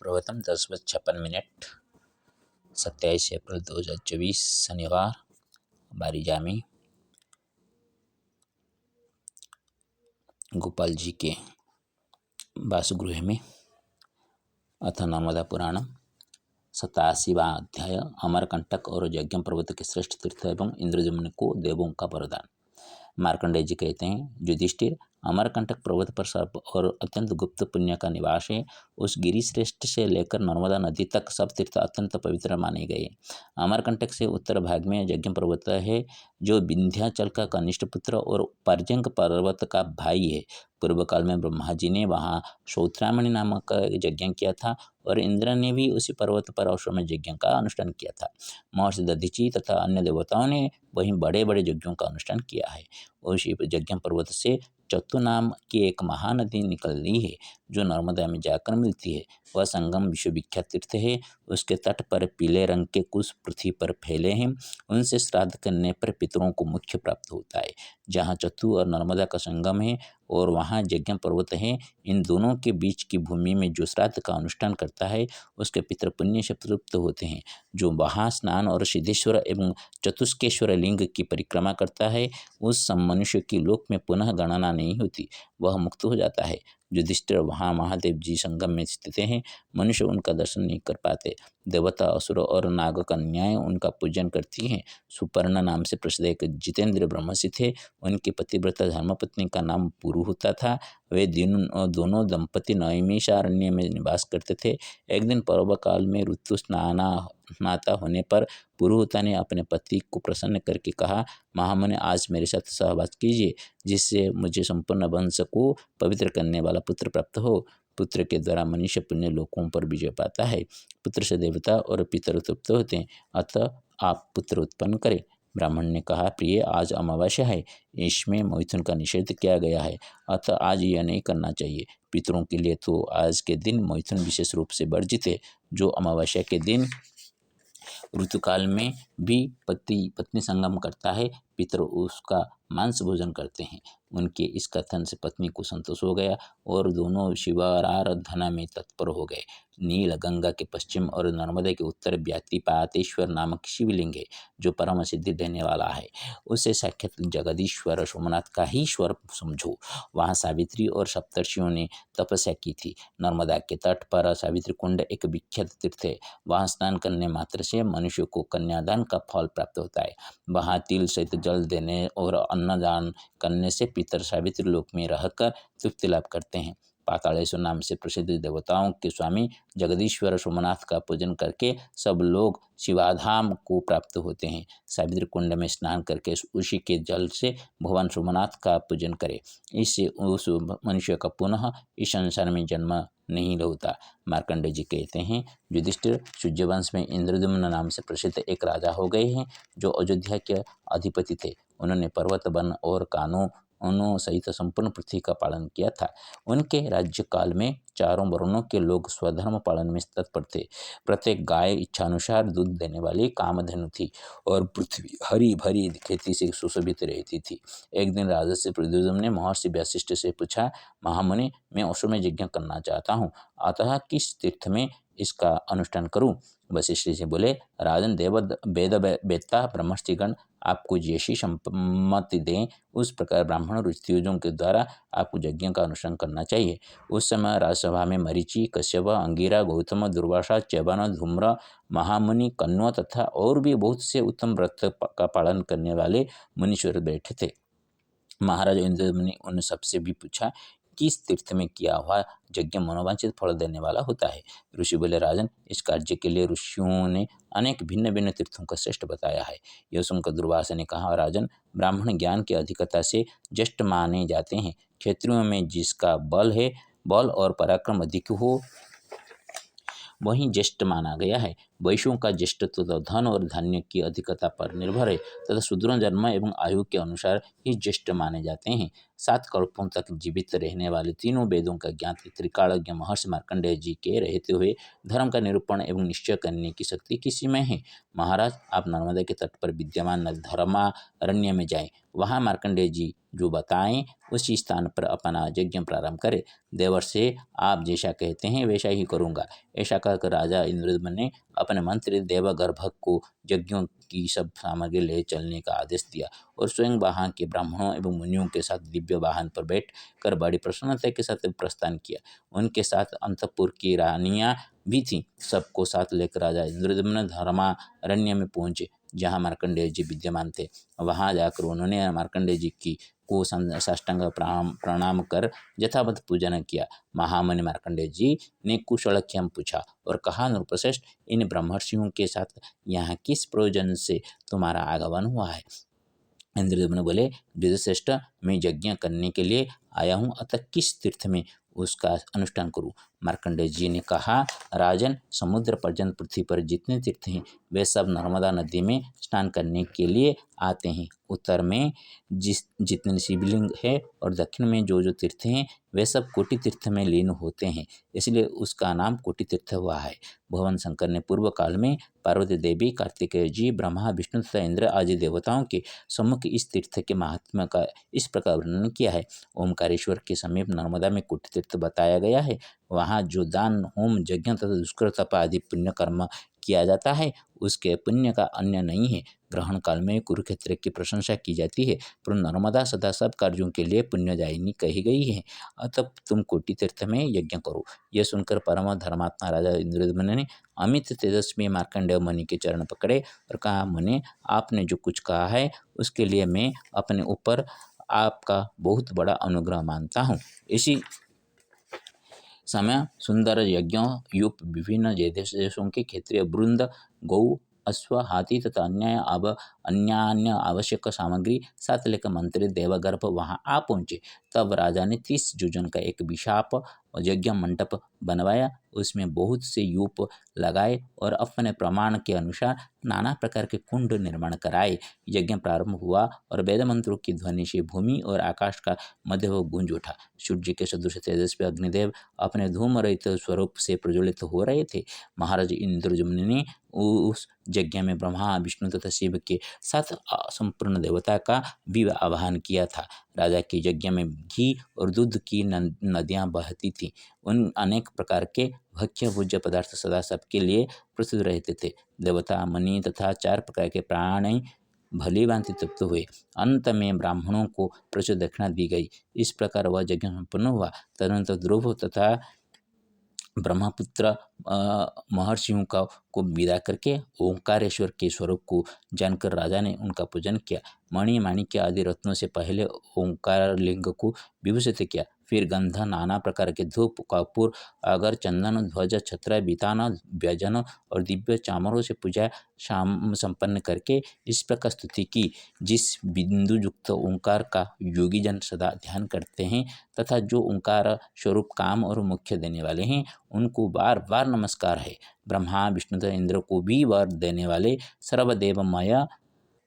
प्रवतम 10:56 27 अप्रैल 2024 शनिवार। बारीजामी गोपाल जी के वासगृह में अथ नर्मदा पुराण 87वां अध्याय अमरकंटक और यज्ञ पर्वत के श्रेष्ठ तीर्थ एवं इंद्रजम्न को देवों का वरदान। मार्कंडेय जी कहते हैं, युधिष्ठिर, अमरकंटक पर्वत पर सर्प और अत्यंत गुप्त पुण्य का निवास है। उस गिरि श्रेष्ठ से लेकर नर्मदा नदी तक सब तीर्थ अत्यंत पवित्र माने गए। अमरकंटक से उत्तर भाग में यज्ञ पर्वत है, जो विंध्याचल का कनिष्ठ पुत्र और पर्जंग पर्वत का भाई है। पूर्व काल में ब्रह्मा जी ने वहाँ श्रोत्रामणि नामक यज्ञ किया था और इंद्र ने भी उसी पर्वत पर अश्वमेध यज्ञ का अनुष्ठान किया था। महर्षि दधीचि तथा अन्य देवताओं ने वहीं बड़े बड़े यज्ञों का अनुष्ठान किया है। उसी यज्ञ पर्वत से चतु नाम की एक महानदी निकली है, जो नर्मदा में जाकर मिलती है। वह संगम विश्वविख्यात तीर्थ है। उसके तट पर पीले रंग के कुश पृथ्वी पर फैले हैं। उनसे श्राद्ध करने पर पितरों को मोक्ष प्राप्त होता है। जहाँ चतु और नर्मदा का संगम है और वहाँ यज्ञ पर्वत है, इन दोनों के बीच की भूमि में जो श्राद्ध का अनुष्ठान करता है, उसके पितर पुण्य से तृप्त होते हैं। जो वहाँ स्नान और सिद्धेश्वर एवं चतुष्केश्वर लिंग की परिक्रमा करता है, उस मनुष्य की लोक में पुनः गणना नहीं होती, वह मुक्त हो जाता है। युधिष्ठिर, वहाँ महादेव जी संगम में स्थित हैं। मनुष्य उनका दर्शन नहीं कर पाते। देवता, असुर और नाग कन्याएं उनका पूजन करती हैं। सुपर्ण नाम से प्रसिद्ध एक जितेंद्र ब्रह्मर्षि थे। उनकी पतिव्रता धर्मपत्नी का नाम पुरुहुता था। वे दोनों दंपति नैमिषारण्य में निवास करते थे। एक दिन पर्व काल में ऋतु स्नाता होने पर पुरुहुता ने अपने पति को प्रसन्न करके कहा, महामुनि, आज मेरे साथ सहवास कीजिए, जिससे मुझे संपूर्ण वंश को पवित्र करने वाला पुत्र प्राप्त हो। पुत्र के द्वारा मनुष्य पुण्य लोकों पर विजय पाता है। पुत्र से देवता और पितर तृप्त होते हैं। अतः आप पुत्र उत्पन्न करें। ब्राह्मण ने कहा, प्रिय, आज अमावस्या है, इसमें मैथुन का निषेध किया गया है, अतः आज यह नहीं करना चाहिए। पितरों के लिए तो आज के दिन मैथुन विशेष रूप से वर्जित है। जो अमावस्या के दिन ऋतुकाल में भी पति पत्नी संगम करता है, पितर उसका मांस भोजन करते हैं। उनके इस कथन से पत्नी को संतोष हो गया और दोनों शिवाराधना में तत्पर हो गए। नील गंगा के पश्चिम और नर्मदा के उत्तर व्यातिपातेश्वर नामक शिवलिंग है, जो परम सिद्धि देने वाला है। उसे साक्षात जगदीश्वर सोमनाथ का ही स्वर समझो। वहाँ सावित्री और सप्तर्षियों ने तपस्या की थी। नर्मदा के तट पर सावित्री कुंड एक विख्यात तीर्थ है। वहाँ स्नान करने मात्र से मनुष्य को कन्यादान का फल प्राप्त होता है। वहाँ तिल सहित जल देने और अन्नदान करने से पितर सावित्री लोक में रहकर तृप्ति लाभ करते हैं। पातालेश्वर नाम से प्रसिद्ध देवताओं के स्वामी जगदीश्वर सोमनाथ का पूजन करके सब लोग शिवाधाम को प्राप्त होते हैं। सावित्री कुंड में स्नान करके उसी के जल से भगवान सोमनाथ का पूजन करें, इससे उस मनुष्य का पुनः इस संसार में जन्म नहीं होता। मार्कंडेय जी कहते हैं, युधिष्ठिर, सूर्यवंश में इंद्रद्युम्न नाम से प्रसिद्ध एक राजा हो गए हैं, जो अयोध्या के अधिपति थे। उन्होंने पर्वत, वन और कानूनों सहित संपूर्ण पृथ्वी का पालन किया था। उनके राज्यकाल में चारों वर्णों के लोग स्वधर्म पालन में तत्पर थे। प्रत्येक गाय इच्छानुसार दूध देने वाली कामधेनु थी और पृथ्वी हरी भरी खेती से सुशोभित रहती थी। एक दिन राजर्षि प्रद्युम्न ने महर्षि वशिष्ठ से पूछा, महामुनि, मैं अश्वमेध यज्ञ करना चाहता हूँ, अतः किस तीर्थ में इसका अनुष्ठान करूं? वशिष्ठ जी बोले, राजन, देव वेद वेत्ता ब्रह्मर्षिगण आपको जैसी सम्मति दें, उस प्रकार ब्राह्मण ऋषियों के द्वारा आपको यज्ञ का अनुष्ठान करना चाहिए। उस समय राजसभा में मरीचि, कश्यप, अंगिरा, गौतम, दुर्वासा, च्यवन, धूम्र, महामुनि, कण्व तथा और भी बहुत से उत्तम व्रत का पालन करने वाले मुनीश्वर बैठे थे। महाराज इंद्र ने उन सबसे भी पूछा, किस तीर्थ में किया हुआ यज्ञ मनोवांछित फल देने वाला होता है? ऋषि बोले, राजन, इस कार्य के लिए ऋषियों ने अनेक भिन्न भिन्न तीर्थों का श्रेष्ठ बताया है। यह सुनकर दुर्वासा ने कहा, राजन, ब्राह्मण ज्ञान की अधिकता से ज्येष्ठ माने जाते हैं। क्षत्रियों में जिसका बल और पराक्रम अधिक हो, वहीं ज्येष्ठ माना गया है। वैश्यों का ज्येष्ठत्व तो धन और धान्य की अधिकता पर निर्भर है तथा शूद्र जन्म एवं आयु के अनुसार ही ज्येष्ठ माने जाते हैं। 7 कल्पों तक जीवित रहने वाले तीनों वेदों का ज्ञात त्रिकालज्ञ महर्षि मार्कंडेय जी के रहते हुए धर्म का निरूपण एवं निश्चय करने की शक्ति किसी में है? महाराज, आप नर्मदा के तट पर विद्यमान धर्मारण्य में जाएं। वहाँ मार्कंडेय जी जो बताएं उसी स्थान पर अपना यज्ञ प्रारंभ करें। देवर्षि आप जैसा कहते हैं वैसा ही करूँगा। ऐसा कहकर राजा इंद्रद्युम्न ने अपने मंत्री देवगर्भ को यज्ञों की सब सामग्री ले चलने का आदेश दिया और स्वयं वहाँ के ब्राह्मणों एवं मुनियों के साथ दिव्य वाहन पर बैठ कर बड़ी प्रसन्नता के साथ प्रस्थान किया। उनके साथ अंतपुर की रानियां भी थीं। सबको साथ लेकर राजा इंद्रद्युम्न धर्मारण्य में पहुंचे जहाँ मार्कंडेय जी विद्यमान थे। वहां जाकर उन्होंने मार्कंडेय जी की को साष्टांग प्रणाम कर यथावत पूजन किया। महामुनि मार्कंडेय जी ने कुशलक्षेम पूछा और कहा, नृपश्रेष्ठ, इन ब्रह्मर्षियों के साथ यहाँ किस प्रयोजन से तुम्हारा आगमन हुआ है? इंद्रद्युम्न बोले, विदुरश्रेष्ठ, मैं यज्ञ करने के लिए आया हूँ, अतः किस तीर्थ में उसका अनुष्ठान करूँ? मार्कंडेय जी ने कहा, राजन, समुद्र पर्यंत पृथ्वी पर जितने तीर्थ हैं वे सब नर्मदा नदी में स्नान करने के लिए आते हैं। उत्तर में जितने शिवलिंग है और दक्षिण में जो तीर्थ हैं वे सब कोटि तीर्थ में लीन होते हैं, इसलिए उसका नाम कोटि तीर्थ हुआ है। भगवान शंकर ने पूर्व काल में पार्वती देवी, कार्तिकेय जी, ब्रह्मा, विष्णु तथा इंद्र आदि देवताओं के सम्मुख इस तीर्थ के महात्म्य का इस प्रकार वर्णन किया है। ओमकारेश्वर के समीप नर्मदा में कोटि तीर्थ बताया गया है। वहाँ जो दान, होम, यज्ञ तथा दुष्कर तप आदि पुण्य कर्म किया जाता है उसके पुण्य का अन्य नहीं है। ग्रहण काल में कुरुक्षेत्र की प्रशंसा की जाती है, पर नर्मदा सदा सब कार्यों के लिए पुण्यदायिनी कही गई है। अतः तुम कोटि तीर्थ में यज्ञ करो। यह सुनकर परम धर्मात्मा राजा इंद्रद्युम्न ने अमित तेजस्वी मार्कंडेय मुनि के चरण पकड़े और कहा, मुनि, आपने जो कुछ कहा है उसके लिए मैं अपने ऊपर आपका बहुत बड़ा अनुग्रह मानता हूँ। इसी समय सुंदर यज्ञ युक्त विभिन्न देशों के क्षेत्रीय वृंद, गौ, अश्व, हाथी तथा अन्य आवश्यक सामग्री साथ लेकर मंत्री देवगर्भ वहां आ पहुंचे। तब राजा ने 30 योजन का एक विशाप यज्ञ मंडप बनवाया। उसमें बहुत से यूप लगाए और अपने प्रमाण के अनुसार नाना प्रकार के कुंड निर्माण कराए। यज्ञ प्रारंभ हुआ और वेद मंत्रों की ध्वनि से भूमि और आकाश का मध्य गूंज उठा। सूर्य के सदृश तेजस्वी अग्निदेव अपने धूम रहित स्वरूप से प्रज्वलित हो रहे थे। महाराज इंद्रद्युम्न ने उस यज्ञ में ब्रह्मा, विष्णु तथा शिव के साथ संपूर्ण देवता का भी आवाहन किया था। राजा के यज्ञ में घी और दूध की नदियां बहती थीं। उन अनेक प्रकार के भक्ष्य भोज्य पदार्थ सदा सबके लिए प्रस्तुत रहते थे। देवता, मुनि तथा 4 प्रकार के प्राणी भली भांति तृप्त हुए। अंत में ब्राह्मणों को प्रचुर दक्षिणा दी गई। इस प्रकार वह यज्ञ संपन्न हुआ। तदनंतर ध्रुव तथा ब्रह्मपुत्र महर्षियों को विदा करके ओंकारेश्वर के स्वरूप को जानकर राजा ने उनका पूजन किया। मणि, माणिक्य आदि रत्नों से पहले ओंकार लिंग को विभूषित किया। फिर गंध, नाना प्रकार के धूप, कपूर, अगर, चंदन, ध्वज, छत्र, बीतान, व्यजन और दिव्य चामरों से पूजा संपन्न करके इस प्रकार स्तुति की, जिस बिंदु युक्त ओंकार का योगी जन सदा ध्यान करते हैं तथा जो ओंकार स्वरूप काम और मुख्य देने वाले हैं उनको बार बार नमस्कार है। ब्रह्मा, विष्णु तथा इंद्र को भी वर देने वाले सर्वदेवमय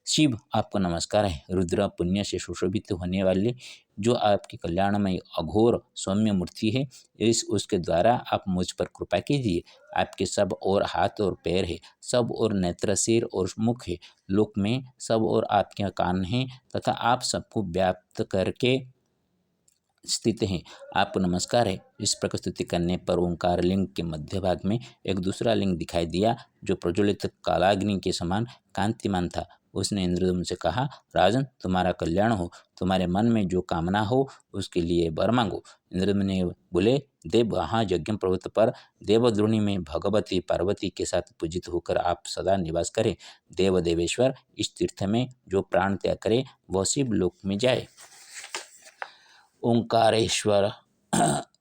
शिव आपको नमस्कार है। रुद्र, पुण्य से सुशोभित होने वाले जो आपकी कल्याणमय अघोर सौम्य मूर्ति है, इस उसके द्वारा आप मुझ पर कृपा कीजिए। आपके सब और हाथ और पैर है, सब और नेत्र, सिर और मुख है, लोक में सब और आपके कान हैं तथा आप सबको व्याप्त करके स्थित हैं। आपको नमस्कार है। इस प्रकार स्तुति करने पर ओंकार लिंग के मध्य भाग में एक दूसरा लिंग दिखाई दिया जो प्रज्वलित कालाग्नि के समान कांतिमान था। उसने इंद्रद्युम्न से कहा, राजन, तुम्हारा कल्याण हो। तुम्हारे मन में जो कामना हो उसके लिए वर मांगो। इंद्रद्युम्न ने बोले, देव, वहाँ यज्ञ पर्वत पर देवद्रोणी में भगवती पार्वती के साथ पूजित होकर आप सदा निवास करें। देव देवेश्वर इस तीर्थ में जो प्राण त्याग करे वह शिव लोक में जाए। ओंकारेश्वर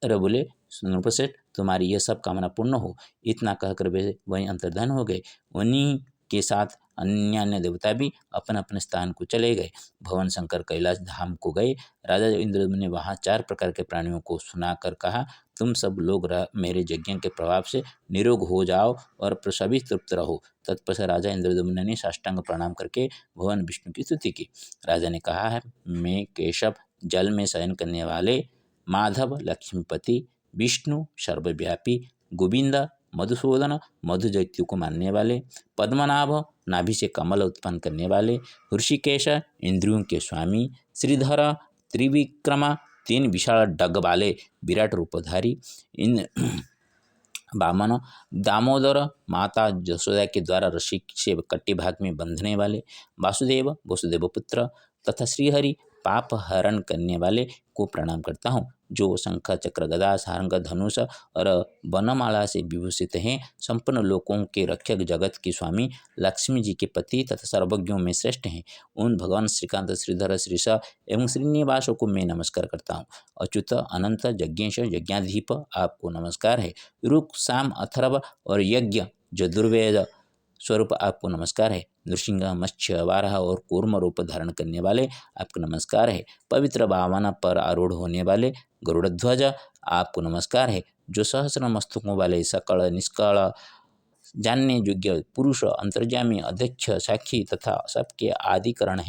बोले, नृपश्रेष्ठ, तुम्हारी यह सब कामना पूर्ण हो। इतना कहकर वे वहीं अंतर्धान हो गए। उन्हीं के साथ अन्य देवता भी अपने अपने स्थान को चले गए। भगवान शंकर कैलाश धाम को गए। राजा इंद्रद्युम्न ने वहाँ 4 प्रकार के प्राणियों को सुनाकर कहा, तुम सब लोग मेरे यज्ञ के प्रभाव से निरोग हो जाओ और सभी तृप्त रहो। तत्पश्चात राजा इंद्रद्युम्न ने साष्टांग प्रणाम करके भगवान विष्णु की स्तुति की। राजा ने कहा है, मैं केशव, जल में शयन करने वाले, माधव, लक्ष्मीपति, विष्णु, सर्वव्यापी, गोविंद, मधुसूदन मधुजैत्यु को मानने वाले, पद्मनाभ नाभि से कमल उत्पन्न करने वाले, ऋषिकेश इंद्रियों के स्वामी, श्रीधर त्रिविक्रमा 3 विशाल डग वाले विराट रूपधारी, इन वामन दामोदर माता जसोदा के द्वारा रस्सी से कट्टी भाग में बंधने वाले, वासुदेव वसुदेव पुत्र तथा श्रीहरि पाप हरण करने वाले को प्रणाम करता हूँ, जो शंख चक्र गदा सारंग धनुष और वनमाला से विभूषित हैं, संपूर्ण लोकों के रक्षक जगत के स्वामी, लक्ष्मी जी के पति तथा सर्वज्ञों में श्रेष्ठ हैं। उन भगवान श्रीकांत श्रीधर श्रीष एवं श्रीनिवासों को मैं नमस्कार करता हूँ। अच्युत अनंत यज्ञेश यज्ञाधीप आपको नमस्कार है। रुक साम अथर्व और यज्ञ यजुर्वेद स्वरूप आपको नमस्कार है। नृसिंह मत्स्य वाराह और कूर्म रूप धारण करने वाले आपको नमस्कार है। पवित्र वामन पर आरूढ़ होने वाले गरुड़ध्वज आपको नमस्कार है। जो सहस्र मस्तकों वाले सकल निष्कल जानने योग्य पुरुष अंतर्जामी अध्यक्ष साक्षी तथा सबके आदि कारण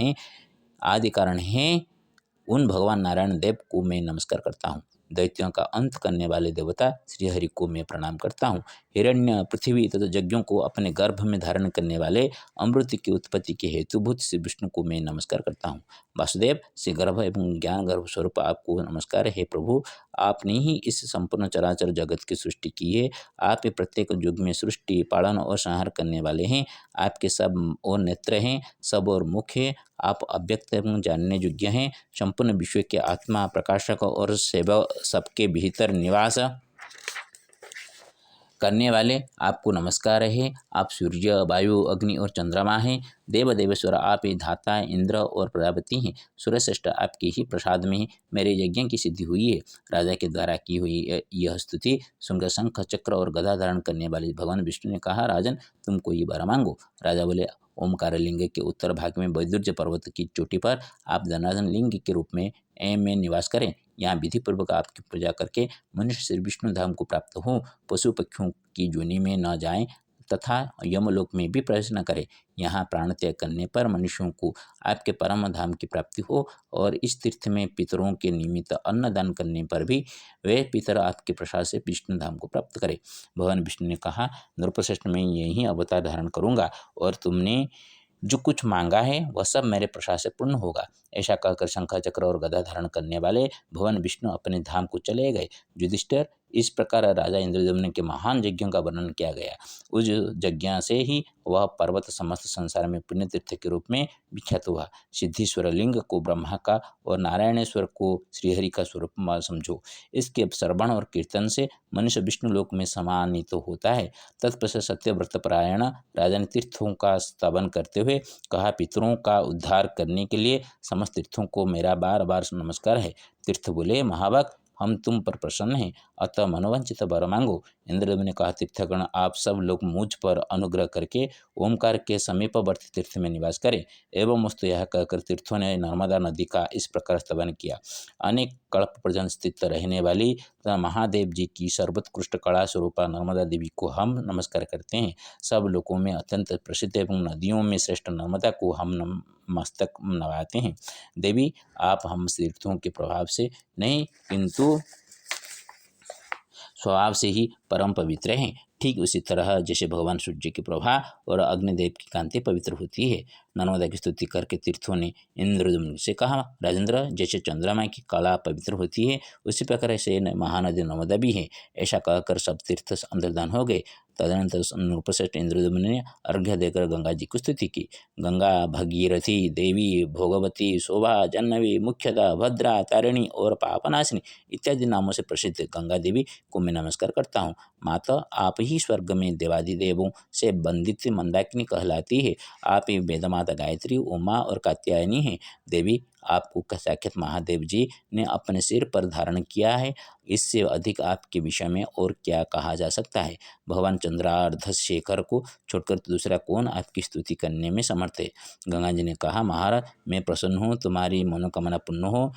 हैं, उन भगवान नारायण देव को मैं नमस्कार करता हूँ। दैत्यों का अंत करने वाले देवता श्रीहरि को मैं प्रणाम करता हूँ। हिरण्य पृथ्वी तथा यज्ञों को अपने गर्भ में धारण करने वाले अमृत की उत्पत्ति के हेतुभूत श्री विष्णु को मैं नमस्कार करता हूँ। वासुदेव श्री गर्भ एवं ज्ञान गर्भ स्वरूप आपको नमस्कार है। प्रभु, आपने ही इस संपूर्ण चराचर जगत की सृष्टि की है। आप प्रत्येक युग में सृष्टि पालन और संहार करने वाले हैं। आपके सब और नेत्र हैं, सब और मुख है। आप अव्यक्त एवं जानने योग्य हैं। संपूर्ण विश्व के आत्मा प्रकाशक और सेवक सबके भीतर निवास करने वाले आपको नमस्कार है। आप सूर्य वायु अग्नि और चंद्रमा हैं। देव देवेश्वर आप ही धाता इंद्र और प्रजापति हैं। सूर्यश्रेष्ठ आपके ही प्रसाद में मेरे यज्ञ की सिद्धि हुई है। राजा के द्वारा की हुई यह स्तुति सुनकर शंख चक्र और गदा धारण करने वाले भगवान विष्णु ने कहा, राजन तुम कोई वर मांगो। राजा बोले, ओमकार लिंग के उत्तर भाग में वैदुर्य पर्वत की चोटी पर आप धनाधन लिंग के रूप में में निवास करें। यहाँ विधि पूर्वक आपकी पूजा करके मनुष्य श्री विष्णु धाम को प्राप्त हो, पशु पक्षियों की जोनि में न जाएं तथा यमलोक में भी प्रवेश न करें। यहाँ प्राण त्याग करने पर मनुष्यों को आपके परम धाम की प्राप्ति हो और इस तीर्थ में पितरों के निमित्त अन्नदान करने पर भी वे पितर आपके प्रसाद से विष्णु धाम को प्राप्त करें। भगवान विष्णु ने कहा, नृपश्रेष्ठ मैं यही अवतार धारण करूँगा और तुमने जो कुछ मांगा है वह सब मेरे प्रसाद से पूर्ण होगा। ऐसा कहकर शंख चक्र और गदा धारण करने वाले भगवान विष्णु अपने धाम को चले गए। युधिष्ठिर, इस प्रकार राजा इंद्रदम्न के महान यज्ञों का वर्णन किया गया। उस यज्ञ से ही वह पर्वत समस्त संसार में पुण्य तीर्थ के रूप में विख्यात हुआ। सिद्धेश्वर लिंग को ब्रह्मा का और नारायणेश्वर को श्रीहरि का स्वरूप समझो। इसके श्रवण और कीर्तन से मनुष्य विष्णु लोक में सम्मानित तो होता है। तत्पश्चात सत्यव्रत परायण राजा ने तीर्थों का स्तवन करते हुए कहा, पितरों का उद्धार करने के लिए समस्त तीर्थों को मेरा बार बार नमस्कार है। तीर्थ बोले, महाभाग हम तुम पर प्रसन्न हैं, अतः मनोवांछित वर मांगो। इंद्रदेव ने कहा, तीर्थगण आप सब लोग मुझ पर अनुग्रह करके ओमकार के समीपवर्ती तीर्थ में निवास करें। एवं वस्तु यह कहकर तीर्थों ने नर्मदा नदी का इस प्रकार स्तवन किया। अनेक कल्प पर्यंत स्थित रहने वाली तथा महादेव जी की सर्वोत्कृष्ट कला स्वरूपा नर्मदा देवी को हम नमस्कार करते हैं। सब लोकों में अत्यंत प्रसिद्ध एवं नदियों में श्रेष्ठ नर्मदा को हम मस्तक नवाते हैं। देवी, आप हम तीर्थों के प्रभाव से नहीं किंतु स्वभाव से ही परम पवित्र हैं। ठीक उसी तरह जैसे भगवान सूर्य की प्रभा और अग्निदेव की कांति पवित्र होती है। नर्मदा की स्तुति करके तीर्थों ने इंद्रदम्न से कहा, राजेंद्र, जैसे चंद्रमा की कला पवित्र होती है उसी प्रकार ऐसे महानदी नर्मदा भी है। ऐसा कहकर सब तीर्थ अंतर्धान हो गए। तदनंतर नृपश्रेष्ठ इंद्रदम्न ने अर्घ्य देकर गंगा जी की स्तुति की। गंगा भगीरथी देवी, भोगवती, शोभा, जह्नवी, मुख्यदा, भद्रा, तारिणी और पापनाशिनी इत्यादि नामों से प्रसिद्ध गंगा देवी को मैं नमस्कार करता हूँ। माता, आप ही स्वर्ग में देवादिदेवों से वंदित मंदाकिनी कहलाती है। आप ही वेदमाता गायत्री, उमा और कात्यायनी हैं। देवी, आपको साक्षात महादेव जी ने अपने सिर पर धारण किया है। इससे अधिक आपके विषय में और क्या कहा जा सकता है। भगवान चंद्रार्धशेखर को छोड़कर दूसरा कौन आपकी स्तुति करने में समर्थ है। गंगा जी ने कहा, महाराज मैं प्रसन्न हूँ, तुम्हारी मनोकामना पूर्ण हो।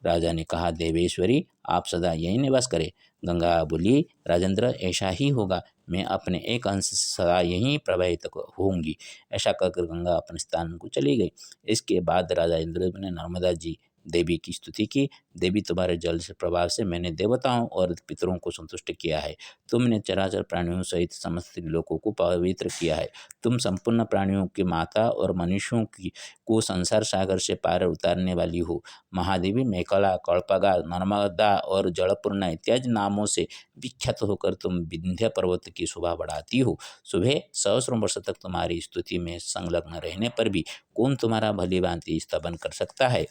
राजा ने कहा, देवेश्वरी आप सदा यहीं निवास करें। गंगा बोली, राजेंद्र ऐसा ही होगा, मैं अपने एक अंश से सदा यहीं प्रवाहित होंगी। ऐसा कहकर गंगा अपने स्थान को चली गई। इसके बाद राजा इंद्रदेव ने नर्मदा जी देवी की स्तुति की। देवी, तुम्हारे जल से प्रभाव से मैंने देवताओं और पितरों को संतुष्ट किया है। तुमने चराचर प्राणियों सहित समस्त लोगों को पवित्र किया है। तुम संपूर्ण प्राणियों की माता और मनुष्यों की को संसार सागर से पार उतारने वाली हो। महादेवी, मेखला, कल्पगा, नर्मदा और जलपूर्णा इत्यादि नामों से विख्यात होकर तुम विंध्य पर्वत की शोभा बढ़ाती हो। सुबह सहस्रों वर्ष तक तुम्हारी स्तुति में संलग्न रहने पर भी कौन तुम्हारा भली भांति स्तवन कर सकता है।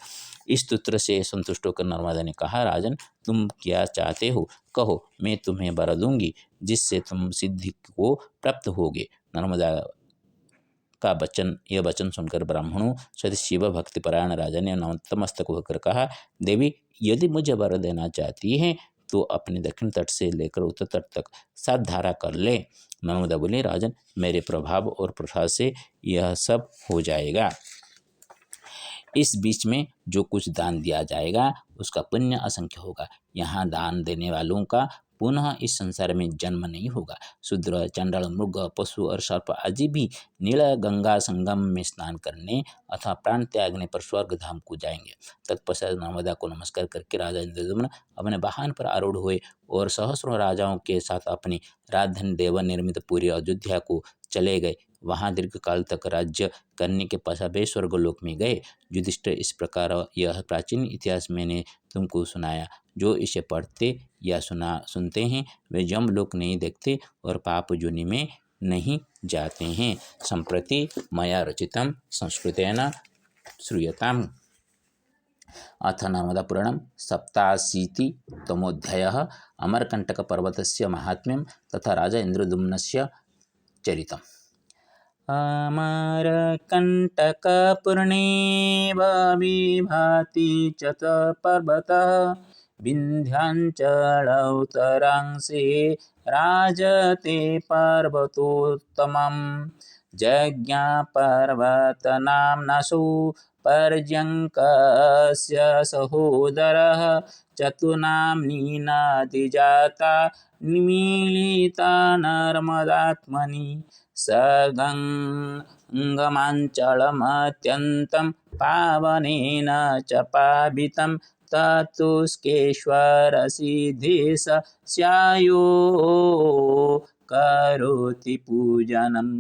इस स्तोत्र से संतुष्ट होकर नर्मदा ने कहा, राजन, तुम क्या चाहते हो, कहो, मैं तुम्हें वर दूंगी जिससे तुम सिद्धि को प्राप्त होगे। नर्मदा का यह वचन सुनकर ब्राह्मणों सहित शिव भक्ति परायण राजा ने नतमस्तक होकर कहा, देवी, यदि मुझे वर देना चाहती हैं तो अपने दक्षिण तट से लेकर उत्तर तट तक 7 धारा कर ले। नर्मदा बोले, राजन, मेरे प्रभाव और प्रसाद से यह सब हो जाएगा। इस बीच में जो कुछ दान दिया जाएगा उसका पुण्य असंख्य होगा। यहाँ दान देने वालों का पुनः इस संसार में जन्म नहीं होगा। शूद्र, चंडाल, मृग, पशु और सर्प आदि भी नील गंगा संगम में स्नान करने अथवा प्राण त्यागने पर स्वर्ग धाम को जाएंगे। तत्पश्चात नर्मदा को नमस्कार करके राजा इंद्रद्युम्न अपने वाहन पर आरूढ़ हुए और सहस्रों राजाओं के साथ अपनी राजधानी देव निर्मित पूरी अयोध्या को चले गए। वहाँ दीर्घकाल तक राज्य करने के पश्चात वे स्वर्गलोक में गए। युधिष्ठिर, इस प्रकार यह प्राचीन इतिहास मैंने तुमको सुनाया। जो इसे पढ़ते या सुनते हैं वे यमलोक नहीं देखते और पाप योनि में नहीं जाते हैं। संप्रति मया रचितं संस्कृतेन श्रूयताम्। अथ नर्मदा पुराणं सप्ताशीतितमोऽध्यायः। अमरकण्टकपर्वतस्य माहात्म्यं तथा राजा इन्द्रद्युम्नस्य चरितम्। अमरकण्टकपूर्णे विभाति च पर्वतः विन्ध्याचलौत्तरांशे राजते पर्वतोत्तमम्। जज्ञपर्वतनाम्नासु पर्यङ्कस्य सहोदरः चतुर्नाम्नी नदीजाता निमीलिता नर्मदात्मनि। सगङ्गमाञ्चलमत्यन्तं पावनेन च पावितं ततुष्केश्वरसिद्धेशस्यायो करोति पूजनं।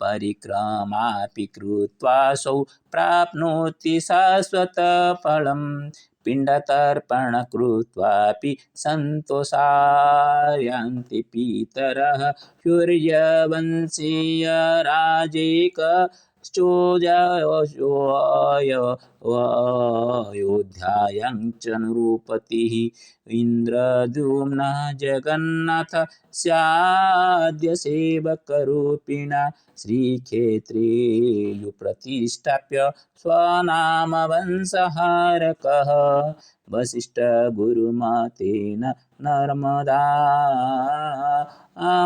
परिक्रमापि कृत्वासौ प्राप्नोति शाश्वतफलं। पिण्डतर्पण कृत्वापि सन्तोषायन्ति पितरः। सूर्यवंशीय राजैकश्चोऽयोध्यायां च नृपतिः। इन्द्रद्युम्नः जगन्नाथ स्याद्य सेवकरूपिणा श्रीक्षेत्रे प्रतिष्ठाप्य स्वनाम वंशहारकः। वसिष्ठगुरुमतेन नर्मदा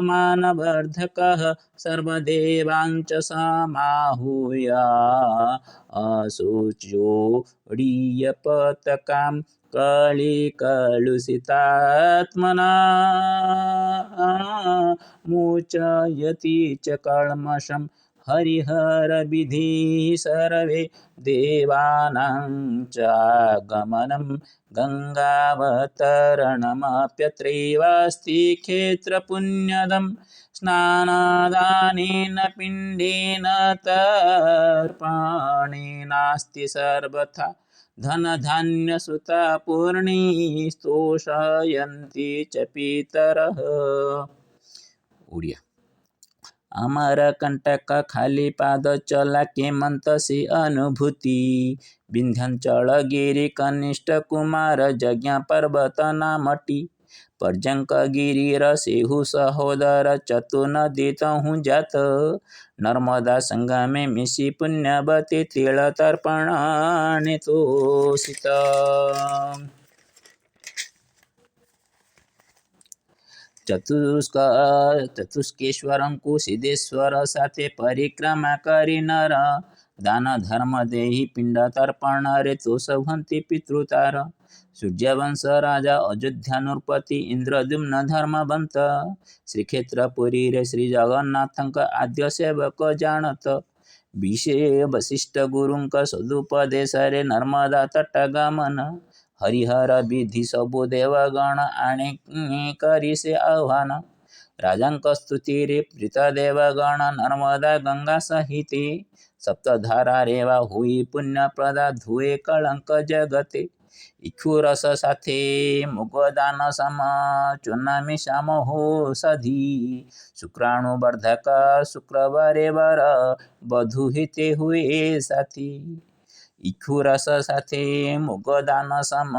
मानवर्धकः सर्वदेवांच समाहूय अशोच्योडीयपताकां कलिकलुषितात्मना मोचयति च कल्मषं। हरिहरविधिः सर्वे देवानां च आगमनं। गङ्गावतरणमप्यत्रैवास्ति क्षेत्रपुण्यदं। स्नानदानेन पिण्डेन तर्पणेनास्ति सर्वथा धनधान्यसुतापूर्णी स्तोषयन्ति च पितरः। उड़िया। अमरकंटक खाली पाद चला केमंत से अनुभूति। विंध्याचलगिरि कनिष्ठ कुमार यज्ञ पर्वत नामटी। पर्जंक गिरिर सेहु सहोदर चतुर्नदी तहु जात। नर्मदा संगमे मिशी पुण्यवती तिल तर्पण तोषित। चतुष्केश्वरं को सिद्धेश्वर साथे परिक्रमा करी नर। दान धर्म देहि पिंड तर्पण रे तो सभंति पितृतार। सूर्यवंश राजा अयोध्या नृपति इंद्रद्युम्न धर्मवंत। श्रीक्षेत्रपुरी रे श्री जगन्नाथंक आद्य सेवक जानत। विषय वशिष्ठ गुरुंक सदुपदेश रे नर्मदा तटगमन हरिहर विधि सबु देवगण आणे करी से आह्वान राजांक स्तुति रे प्रीत देवगण नर्मदा गंगा सहिते सप्तधारा रेवा हुई पुण्य प्रदा धुए कलंक जगते इक्षुरस साथे मुगदान सम चूना मिशाम हो सधी शुक्राणुवर्धक शुक्रवारे वर बधु हिते हुए साथी इक्षुरस साथे मुगदान सम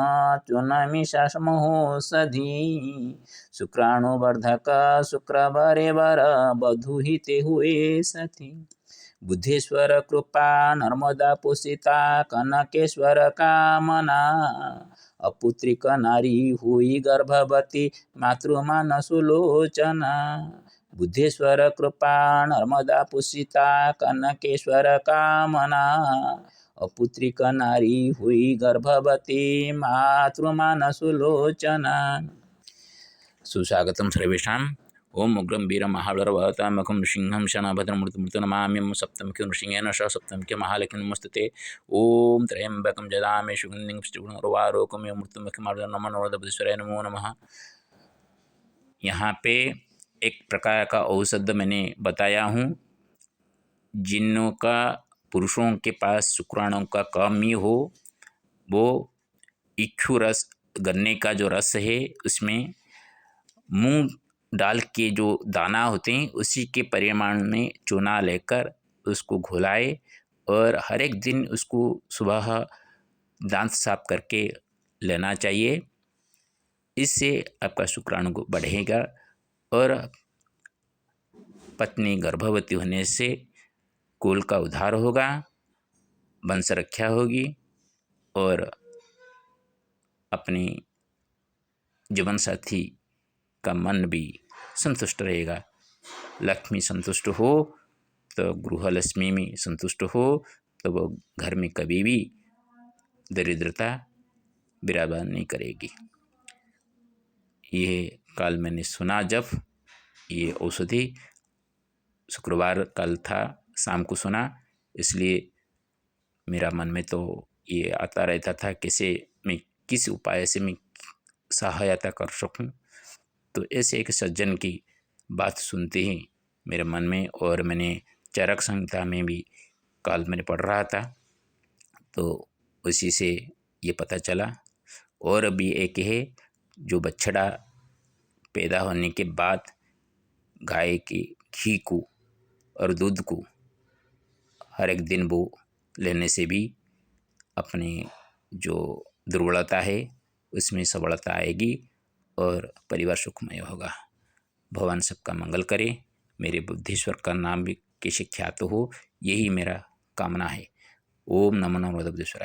चूना मिशाम हो सधी शुक्राणुवर्धक शुक्रवारे वर बधु हिते हुए साथी बुद्धेश्वर कृपा नर्मदा पोषिता कनकेश्वर कामना अपुत्रिक नारी हुई गर्भवती मातृमान सुलोचना बुद्धेश्वर कृपा नर्मदा पोषिता कनकेश्वर कामना अपुत्रिक नारी हुई गर्भवती मातृमान सुलोचना। सुस्वागतम सर्वेषां। ओम उग्रं वीरं महाबलवतामकं नृसिंहं शनभद्रमूर्तिं नमाम्यं सप्तमुखं नृसिंहेन सह सप्तमुखे महालक्ष्मी नमस्ते। ओम त्र्यंबकं जदामि सुगन्धिं पुष्टिगुणोर्वारोकं मृत्युमुखमार्जनं नमो नमोदबुद्धेश्वराय नमो नमः। यहाँ पे एक प्रकार का औषध मैंने बताया हूँ। जिनों का पुरुषों के पास शुक्राणुओं का कमी हो वो इक्षु रस गन्ने का जो रस है उसमें मूंग डाल के जो दाना होते हैं उसी के परिमाण में चूना लेकर उसको घुलाए और हर एक दिन उसको सुबह दांत साफ करके लेना चाहिए। इससे आपका शुक्राणु बढ़ेगा और पत्नी गर्भवती होने से कुल का उद्धार होगा, वंश रक्षा होगी और अपनी जीवन साथी का मन भी संतुष्ट रहेगा। लक्ष्मी संतुष्ट हो तो गृहलक्ष्मी में संतुष्ट हो तो वो घर में कभी भी दरिद्रता विराजमान नहीं करेगी। ये कल मैंने सुना जब ये औषधि शुक्रवार कल था शाम को सुना, इसलिए मेरा मन में तो ये आता रहता था कैसे मैं किस उपाय से मैं सहायता कर सकूं। तो ऐसे एक सज्जन की बात सुनते ही मेरे मन में, और मैंने चरक संहिता में भी काल मैंने पढ़ रहा था तो उसी से ये पता चला। और भी एक है जो बछड़ा पैदा होने के बाद गाय के घी को और दूध को हर एक दिन वो लेने से भी अपने जो दुर्बलता है उसमें सबलता आएगी और परिवार सुखमय होगा। भगवान सबका मंगल करे, मेरे बुद्धेश्वर का नाम भी कैसे ख्यात हो, यही मेरा कामना है। ओम नमो नमो बुद्धेश्वराय।